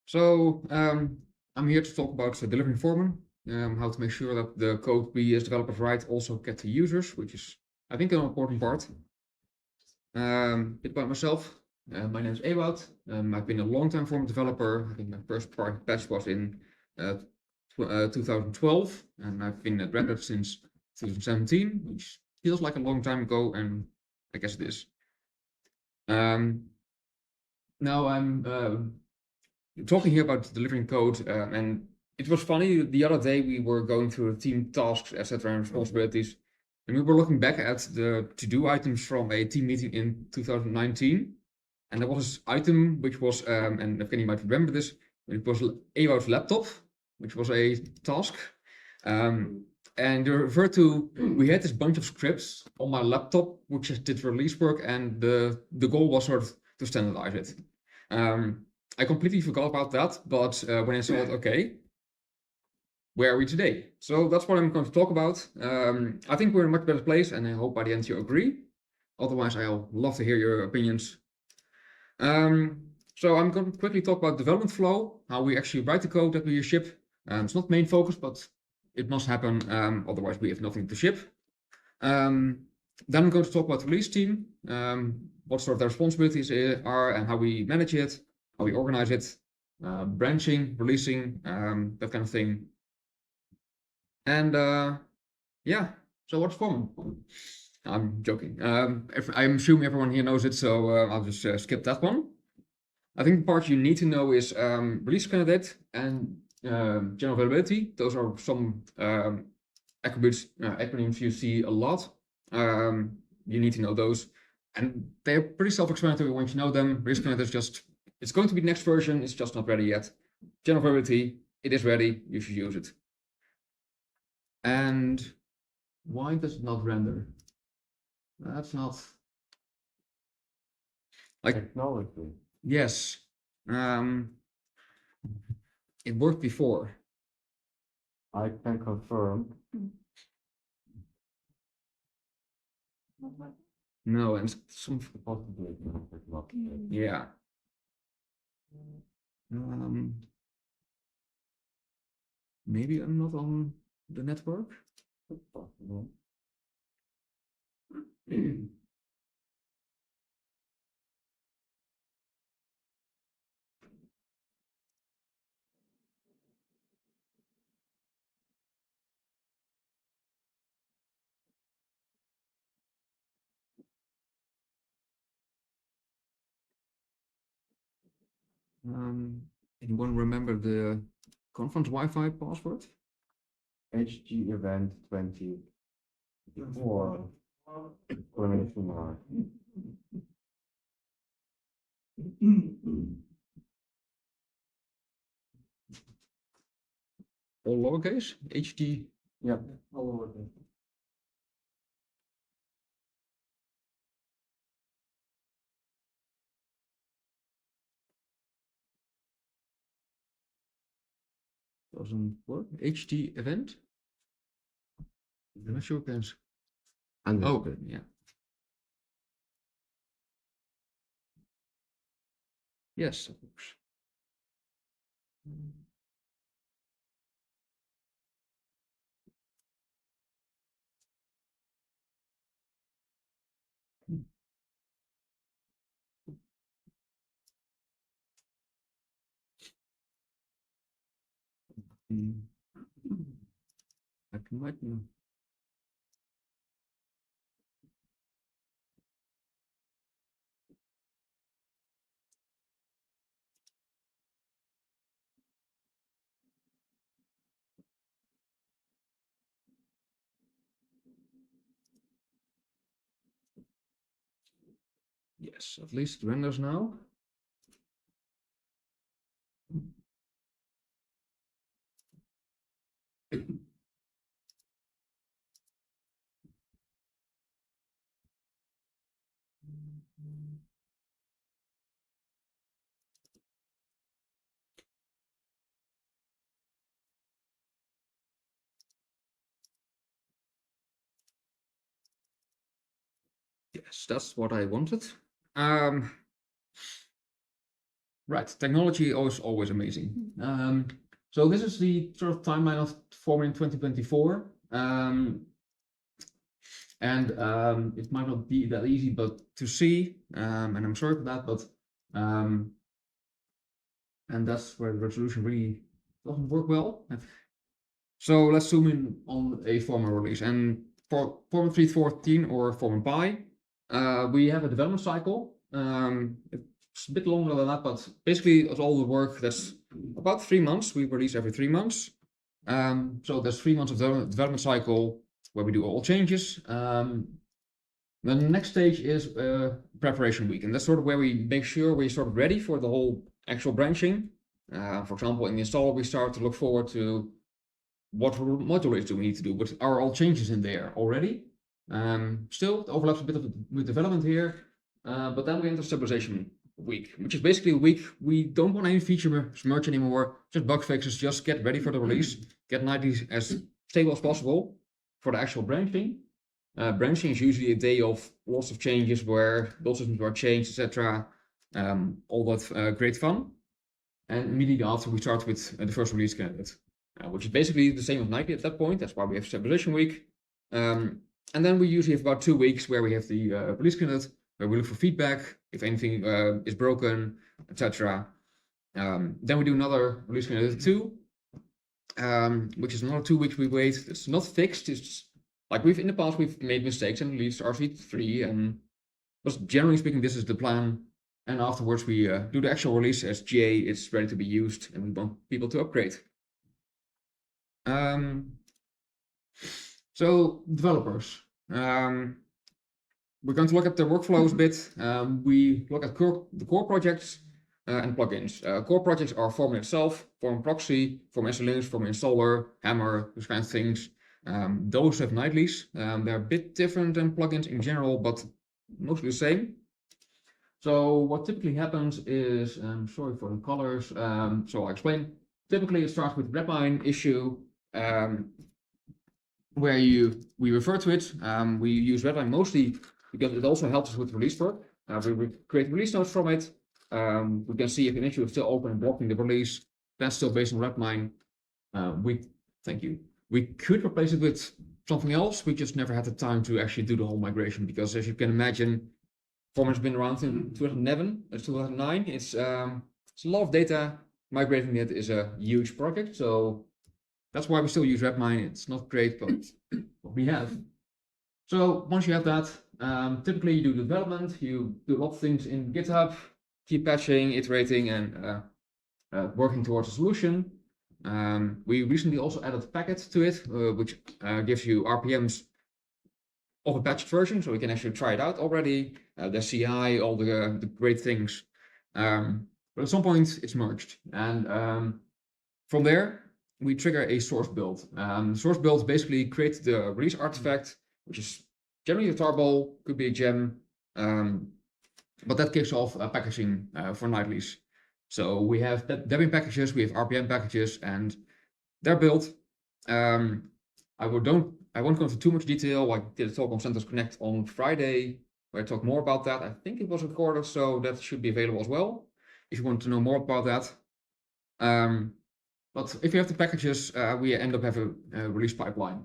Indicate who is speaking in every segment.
Speaker 1: So I'm here to talk about delivering Foreman, how to make sure that the code we as developers write also get to users, which is, I think, an important part. Bit about myself. My name is Ewoud. I've been a long-time Foreman developer. I think my first patch was in 2012, and I've been at Red Hat since 2017, which feels like a long time ago, and I guess it is. Now I'm talking here about delivering code, and it was funny. The other day we were going through the team tasks, etc., and responsibilities, and we were looking back at the to-do items from a team meeting in 2019, and there was this item which was, and Evgeny might remember this, it was Ewoud's laptop, which was a task. And you refer to, we had this bunch of scripts on my laptop which just did release work, and the goal was sort of to standardize it. I completely forgot about that, but when I saw it, okay, where are we today? So that's what I'm going to talk about. I think we're in a much better place, and I hope by the end you agree. Otherwise, I'll love to hear your opinions. So I'm going to quickly talk about development flow, how we actually write the code that we ship. It's not main focus, but it must happen, otherwise we have nothing to ship. Then I'm going to talk about the release team, what sort of the responsibilities are and how we manage it, how we organize it, branching, releasing, that kind of thing. And yeah, so what's Foreman? I'm joking. I'm assuming everyone here knows it, so I'll just skip that one. I think the part you need to know is release candidate and general availability. Those are some attributes, acronyms you see a lot. You need to know those, and they're pretty self-explanatory once you know them. Release candidate is just, it's going to be the next version, it's just not ready yet. General availability, it is ready, you should use it. And why does it not render? That's not like
Speaker 2: technology.
Speaker 1: Yes, it worked before.
Speaker 2: I can confirm.
Speaker 1: No, and some
Speaker 2: Possibly not.
Speaker 1: yeah. Maybe I'm not on the network.
Speaker 2: Possible.
Speaker 1: Anyone remember the conference Wi-Fi password?
Speaker 2: CfgMgmtCamp exclamation mark.
Speaker 1: All lowercase? HT.
Speaker 2: Yeah, all over there.
Speaker 1: Doesn't work. HT event? I'm not sure it can. Oh, good, yeah. Yes, that works. I might know. Yes, at least it renders now. Yes, that's what I wanted. Right, technology is always amazing. So this is the sort of timeline of Foreman in 2024. It might not be that easy, but to see, and I'm sorry for that, but and that's where the resolution really doesn't work well. So let's zoom in on a Foreman release, and for Foreman 3.14 or Foreman Pi, we have a development cycle. It's a bit longer than that, but basically it's all the work that's about 3 months. We release every 3 months. So there's 3 months of development cycle where we do all changes. The next stage is preparation week, and that's sort of where we make sure we're sort of ready for the whole actual branching. For example, in the installer, we start to look forward to what modules do we need to do, but are all changes in there already? Still, it overlaps a bit with development here, but then we enter stabilization week, which is basically a week we don't want any feature merge anymore, just bug fixes, just get ready for the release, get nightly as stable as possible for the actual branching. Branching is usually a day of lots of changes where build systems are changed, etc. All that great fun. And immediately after, we start with the first release candidate, which is basically the same as nightly at that point. That's why we have stabilization week. And then we usually have about 2 weeks where we have the release candidate, where we look for feedback, if anything is broken, etc. Then we do another release candidate 2, which is another 2 weeks we wait. It's not fixed. It's like in the past we've made mistakes and released RC3, and but generally speaking, this is the plan. And afterwards, we do the actual release as GA. It's ready to be used, and we want people to upgrade. So developers, we're going to look at the workflows a bit. We look at the core projects and plugins. Core projects are Foreman itself, Foreman proxy, Foreman SLinks, Foreman installer, Hammer, those kinds of things. Those have nightlies. They're a bit different than plugins in general, but mostly the same. So what typically happens is, sorry for the colors, so I'll explain. Typically it starts with Redmine issue, where we refer to it. We use Redmine mostly because it also helps us with release work. We create release notes from it. We can see if an issue is still open and blocking the release. That's still based on Redmine. Thank you. We could replace it with something else. We just never had the time to actually do the whole migration, because as you can imagine, Foreman's been around since 2009. It's a lot of data. Migrating it is a huge project, so that's why we still use Redmine. It's not great, but what we have. So once you have that, typically you do development. You do a lot of things in GitHub, keep patching, iterating, and working towards a solution. We recently also added a packet to it, which gives you RPMs of a patched version, so we can actually try it out already. The CI, all the great things. But at some point it's merged, and from there we trigger a source build. Source build basically creates the release artifact, which is generally a tarball, could be a gem, but that kicks off packaging for nightlies. So we have Debian packages, we have RPM packages, and they're built. I won't go into too much detail. I did a talk on CentOS Connect on Friday where I talked more about that. I think it was recorded, so that should be available as well if you want to know more about that. But if you have the packages, we end up having a release pipeline.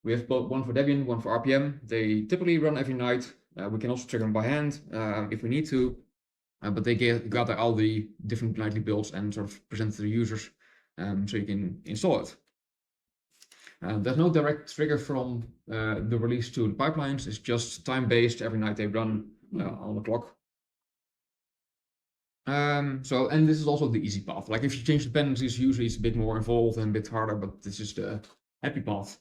Speaker 1: We have both one for Debian, one for RPM. They typically run every night. We can also trigger them by hand if we need to, but they gather all the different nightly builds and sort of present it to the users so you can install it. There's no direct trigger from the release to the pipelines. It's just time-based. Every night they run on the clock. And this is also the easy path. Like if you change dependencies, usually it's a bit more involved and a bit harder, but this is the happy path.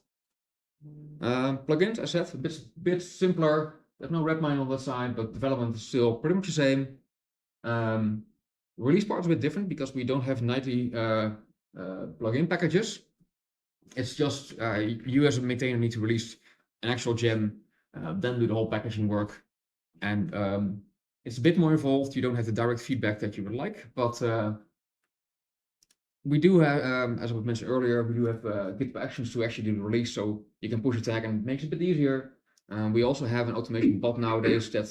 Speaker 1: Plugins, as I said, a bit simpler. There's no Redmine on that side, but development is still pretty much the same. Release part is a bit different because we don't have nightly plugin packages. It's just you as a maintainer need to release an actual gem, then do the whole packaging work, and it's a bit more involved. You don't have the direct feedback that you would like, but we do have, as I mentioned earlier, we do have GitHub Actions to actually do the release, so you can push a tag and it makes it a bit easier. We also have an automation bot nowadays that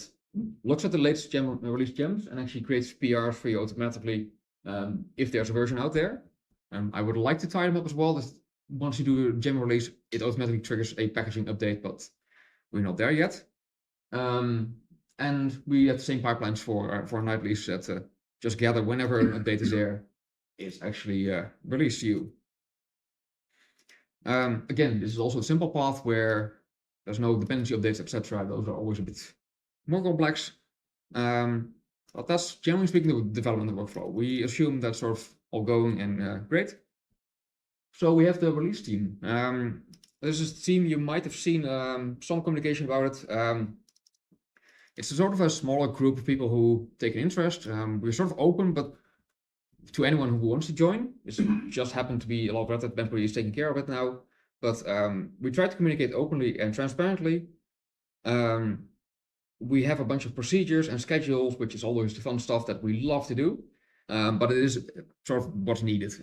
Speaker 1: looks at the latest release gems and actually creates PRs for you automatically if there's a version out there. I would like to tie them up as well. Once you do a gem release, it automatically triggers a packaging update, but we're not there yet. And we have the same pipelines for night release that just gather whenever an update is there, it's actually released to you. Again, this is also a simple path where there's no dependency updates, etc. Those are always a bit more complex. But that's generally speaking the development workflow. We assume that's sort of all going and great. So we have the release team. This is a team you might have seen some communication about it. It's a sort of a smaller group of people who take an interest. We're sort of open, but to anyone who wants to join. It just happened to be a lot of Red Hat employees taking care of it now. But we try to communicate openly and transparently. We have a bunch of procedures and schedules, which is always the fun stuff that we love to do. But it is sort of what's needed.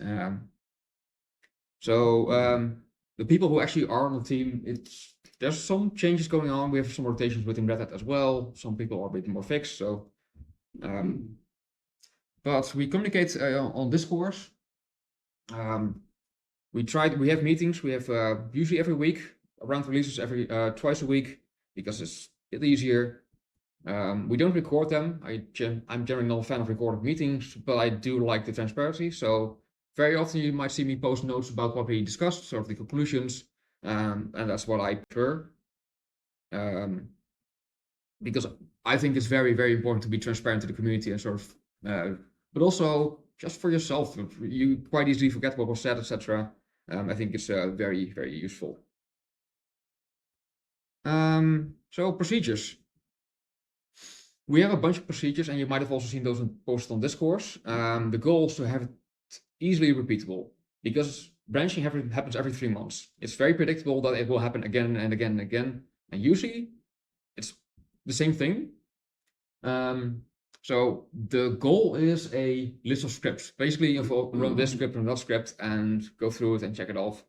Speaker 1: The people who actually are on the team, there's some changes going on. We have some rotations within Red Hat as well. Some people are a bit more fixed. So, but we communicate on Discord. We have meetings. We have usually every week, around releases twice a week, because it's a bit easier. We don't record them. I'm generally not a fan of recorded meetings, but I do like the transparency. So very often you might see me post notes about what we discussed, sort of the conclusions, and that's what I prefer. Because I think it's very, very important to be transparent to the community and sort of, but also just for yourself. You quite easily forget what was said, etc. I think it's very, very useful. So procedures. We have a bunch of procedures, and you might have also seen those posted on Discord. The goal is to have it easily repeatable, because branching happens every 3 months. It's very predictable that it will happen again and again and again, and usually it's the same thing. So the goal is a list of scripts. Basically, you run this script and that script and go through it and check it off.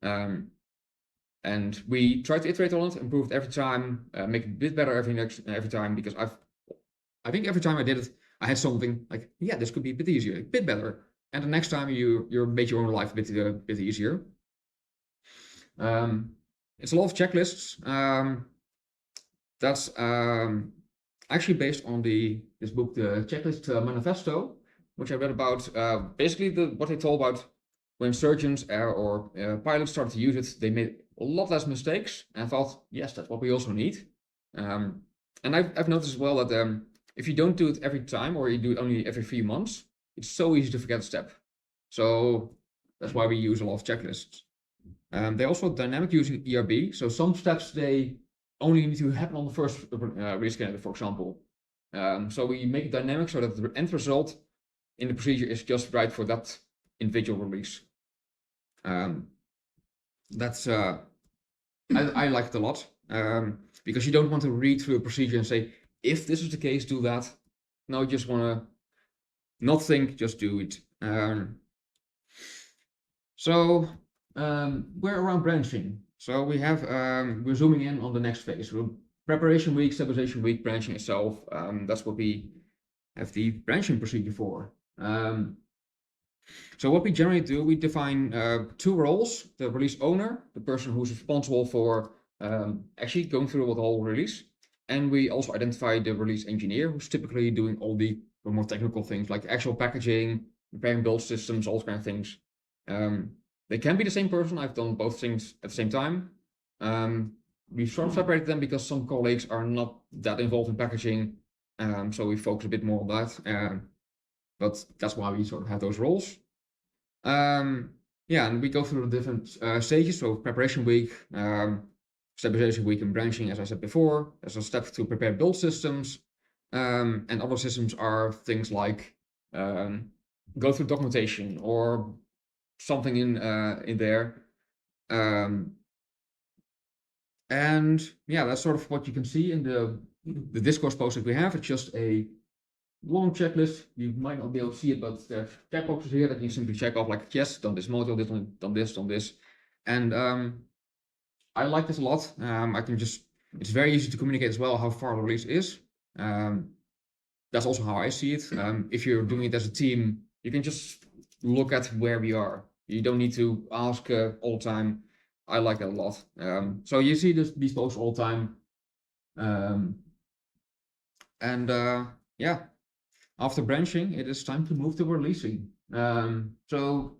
Speaker 1: And we try to iterate on it, improve it every time, make it a bit better every time, because I think every time I did it, I had something like, yeah, this could be a bit easier, a bit better. And the next time you made your own life a bit easier. It's a lot of checklists. That's actually based on this book, the Checklist Manifesto, which I read about. Basically, what they told about when surgeons or pilots started to use it, they made a lot less mistakes, and I thought, yes, that's what we also need. And I've noticed as well that if you don't do it every time, or you do it only every 3 months, it's so easy to forget a step. So that's why we use a lot of checklists. They also dynamic using ERB. So some steps, they only need to happen on the first release candidate, for example. So we make it dynamic so that the end result in the procedure is just right for that individual release. That's I like it a lot, because you don't want to read through a procedure and say, if this is the case, do that. No, you just want to not think, just do it. We're around branching. So we have we're zooming in on the next phase. Preparation week, stabilization week, branching itself. That's what we have the branching procedure for. So what we generally do, we define 2 roles: the release owner, the person who's responsible for actually going through the whole release, and we also identify the release engineer, who's typically doing all the more technical things like actual packaging, preparing build systems, all kind of things. They can be the same person. I've done both things at the same time. We've sort of separated them because some colleagues are not that involved in packaging, so we focus a bit more on that. But that's why we sort of have those roles. Yeah, and we go through the different stages. So preparation week, stabilization week, and branching, as I said before. There's a step to prepare build systems. And other systems are things like go through documentation or something in there. And yeah, that's sort of what you can see in the Discord post that we have. It's just a long checklist. You might not be able to see it, but there's checkboxes here that you simply check off, like, yes, done this module, done this. And I like this a lot. It's very easy to communicate as well how far the release is. That's also how I see it. If you're doing it as a team, you can just look at where we are. You don't need to ask all the time. I like that a lot. So you see these posts all the time. Yeah, after branching, it is time to move to releasing. So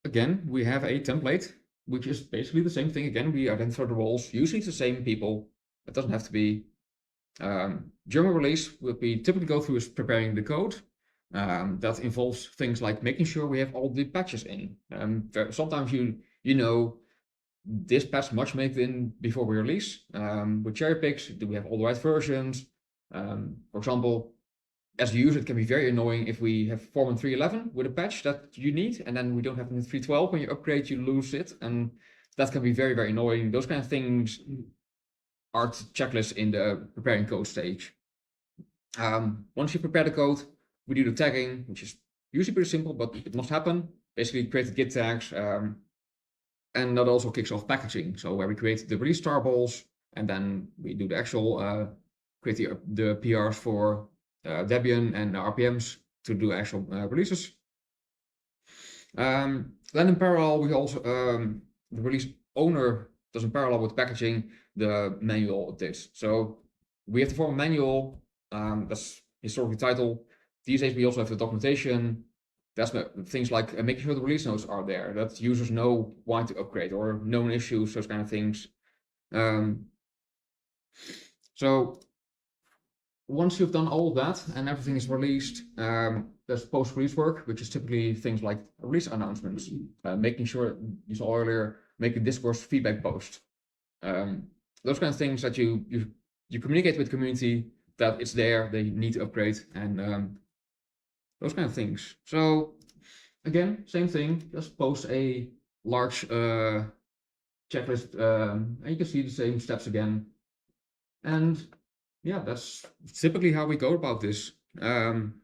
Speaker 1: again, we have a template, which is basically the same thing. Again, we identify the roles, usually it's the same people. It doesn't have to be. During release, what we typically go through is preparing the code. That involves things like making sure we have all the patches in. Sometimes you know this patch must make it in before we release. With cherry picks, do we have all the right versions? For example, as a user, it can be very annoying if we have Foreman 3.11 with a patch that you need, and then we don't have it in 3.12. When you upgrade, you lose it, and that can be very, very annoying. Those kind of things are checklists in the preparing code stage. Once you prepare the code, we do the tagging, which is usually pretty simple, but it must happen. Basically, create the Git tags, and that also kicks off packaging. So where we create the release tarballs, and then we do the actual create the PRs for Debian and RPMs to do actual releases. Then in parallel, we also the release owner does in parallel with packaging the manual updates. So we have to form a manual. That's historically titled. These days we also have the documentation. That's things like making sure the release notes are there, that users know why to upgrade or known issues, those kind of things. So once you've done all of that and everything is released, there's post-release work, which is typically things like release announcements, making sure, you saw earlier, make a Discourse feedback post. Those kind of things that you communicate with the community that it's there, they need to upgrade, and those kind of things. So again, same thing, just post a large checklist, and you can see the same steps again. And yeah, that's typically how we go about this. And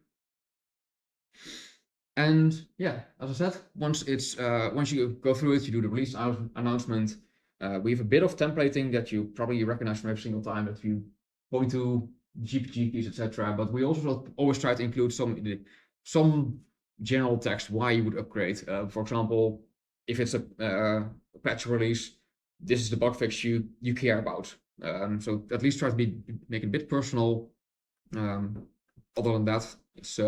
Speaker 1: yeah, as I said, once you go through it, you do the release announcement. We have a bit of templating that you probably recognize from every single time that you point to GPG keys, etc. But we also always try to include some general text why you would upgrade. For example, if it's a patch release, this is the bug fix you care about. So at least try to make it a bit personal. Other than that, it's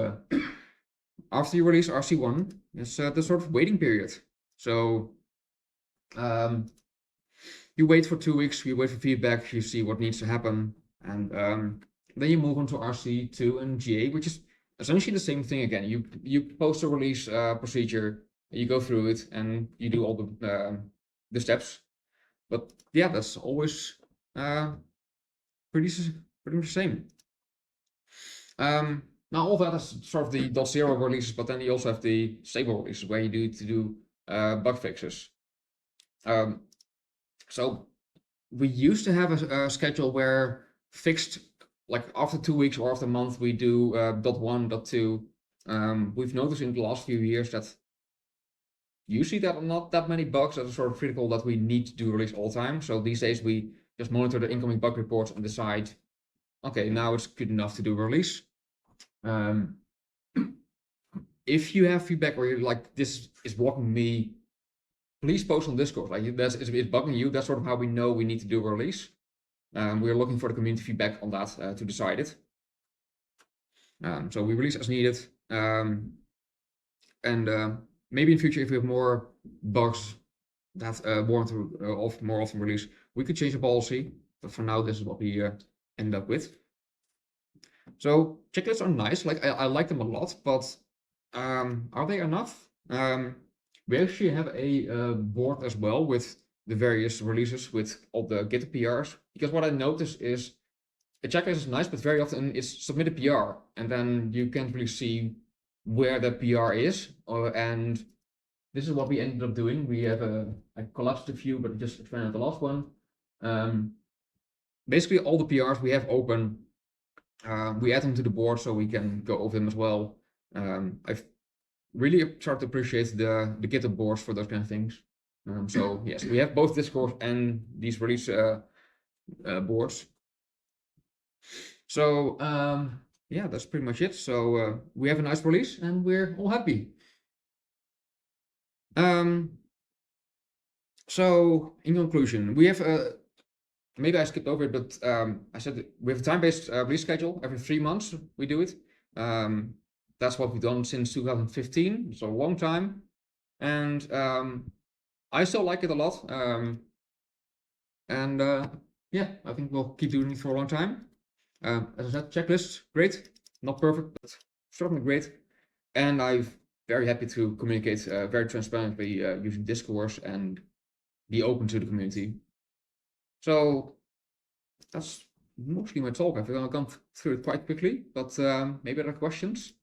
Speaker 1: after you release RC1, it's the sort of waiting period. So you wait for 2 weeks, you wait for feedback, you see what needs to happen, and then you move on to RC2 and GA, which is essentially the same thing again. You post a release procedure, you go through it, and you do all the steps. But yeah, that's always pretty much the same. Now all that is sort of the .0 releases, but then you also have the stable releases where you need to do bug fixes. So we used to have a schedule where fixed, like after 2 weeks or after a month, we do .1, .2. We've noticed in the last few years that usually there are not that many bugs that are sort of critical that we need to do release all the time. So these days we just monitor the incoming bug reports and decide, okay, now it's good enough to do a release. If you have feedback where you're like, this is blocking me, please post on Discord. Like it's bugging you. That's sort of how we know we need to do a release. We're looking for the community feedback on that to decide it. So we release as needed. Maybe in future, if we have more bugs that warrant more often release, we could change the policy. But for now, this is what we end up with. So checklists are nice. Like I like them a lot, but are they enough? We actually have a board as well with the various releases with all the Git PRs. Because what I noticed is a checklist is nice, but very often it's submit a PR, and then you can't really see where the PR is. And this is what we ended up doing. We have I collapsed a few, but just expanded the last one. Basically, all the PRs we have open, we add them to the board so we can go over them as well. I've really started to appreciate the GitHub boards for those kind of things. So yes, we have both Discord and these release boards. So yeah, that's pretty much it. So we have a nice release and we're all happy. So in conclusion, we have maybe I skipped over it, but I said we have a time-based release schedule. Every 3 months we do it. That's what we've done since 2015, so a long time. And I still like it a lot. And yeah, I think we'll keep doing it for a long time. As I said, checklist, great. Not perfect, but certainly great. And I'm very happy to communicate very transparently using Discourse and be open to the community. So that's mostly my talk. I've gone through it quite quickly, but maybe other questions?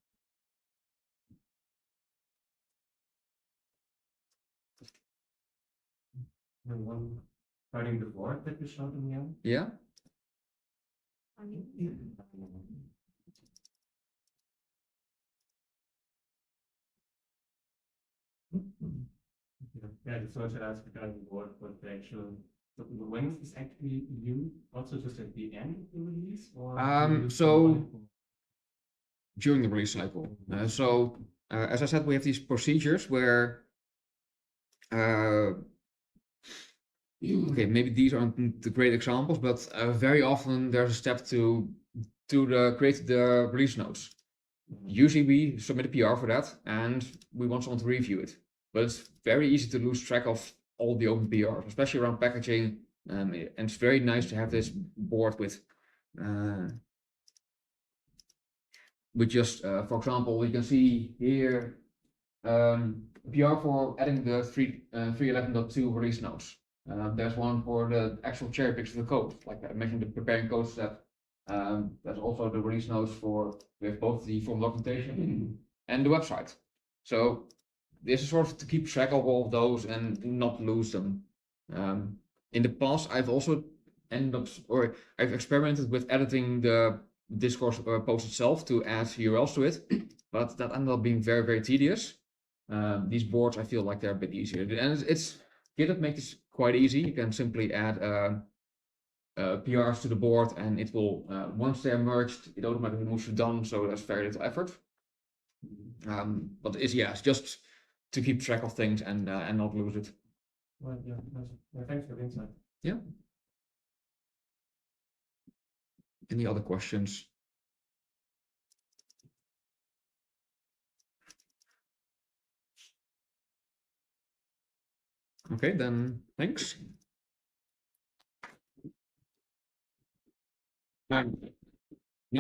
Speaker 2: The one regarding the board that you showed me.
Speaker 1: Yeah.
Speaker 2: Yeah, I just wanted to ask regarding the board, what the actual, so when is this actually you also just at the end of the release or? do you use
Speaker 1: So
Speaker 2: the one
Speaker 1: during the release cycle. As I said, we have these procedures where okay, maybe these aren't the great examples, but very often there's a step to create the release notes. Usually we submit a PR for that and we want someone to review it. But it's very easy to lose track of all the open PRs, especially around packaging. And it's very nice to have this board with just, for example, you can see here PR for adding the 3.11.2 release notes. There's one for the actual cherry picks of the code, like I mentioned, the preparing code step. There's also the release notes for with both the form documentation and the website. So this is sort of to keep track of all of those and not lose them. In the past, I've also I've experimented with editing the Discourse post itself to add URLs to it, but that ended up being very, very tedious. These boards, I feel like they're a bit easier, and GitHub makes this quite easy. You can simply add PRs to the board, and it will once they're merged, it automatically moves to done. So there's very little effort. But it's just to keep track of things and not lose it.
Speaker 2: Well, yeah, thanks for the insight.
Speaker 1: Yeah. Any other questions? Okay, then thanks. Now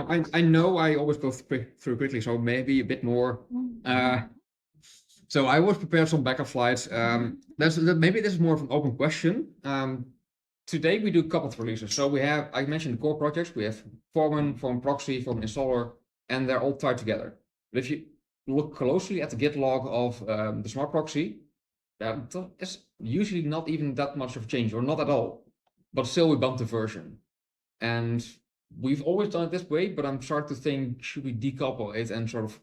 Speaker 1: I know I always go through quickly, so maybe a bit more. So I was prepared some backup slides. Maybe this is more of an open question. Today we do coupled releases. So we have, I mentioned the core projects. We have Foreman, Form Proxy, Form Installer, and they're all tied together. But if you look closely at the Git log of the Smart Proxy, there's usually not even that much of change, or not at all. But still, we bump the version. And we've always done it this way, but I'm starting to think, should we decouple it and sort of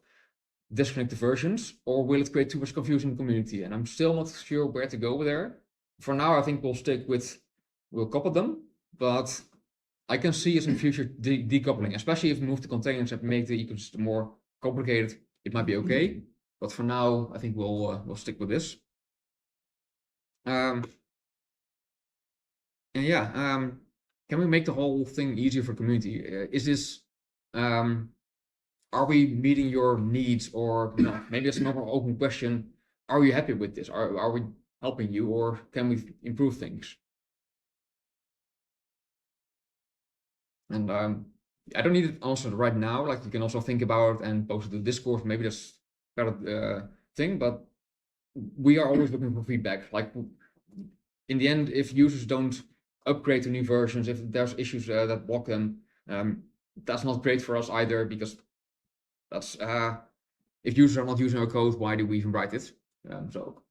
Speaker 1: disconnect the versions, or will it create too much confusion in the community? And I'm still not sure where to go there. For now, I think we'll couple them, but I can see us in the future decoupling, especially if we move to containers and make the ecosystem more complicated. It might be okay, but for now, I think we'll stick with this. And yeah, can we make the whole thing easier for community? Is this are we meeting your needs, or no? Maybe it's another open question. Are you happy with this? Are we helping you, or can we improve things? And I don't need an answer right now. Like, you can also think about it and post it to Discord. Maybe that's better thing, but we are always looking for feedback. Like, in the end, if users don't upgrade to new versions, if there's issues that block them, that's not great for us either, because that's if users are not using our code, why do we even write it? So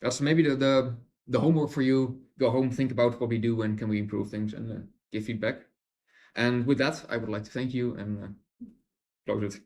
Speaker 1: that's maybe the homework for you. Go home, think about what we do and can we improve things, and give feedback. And with that, I would like to thank you and close it.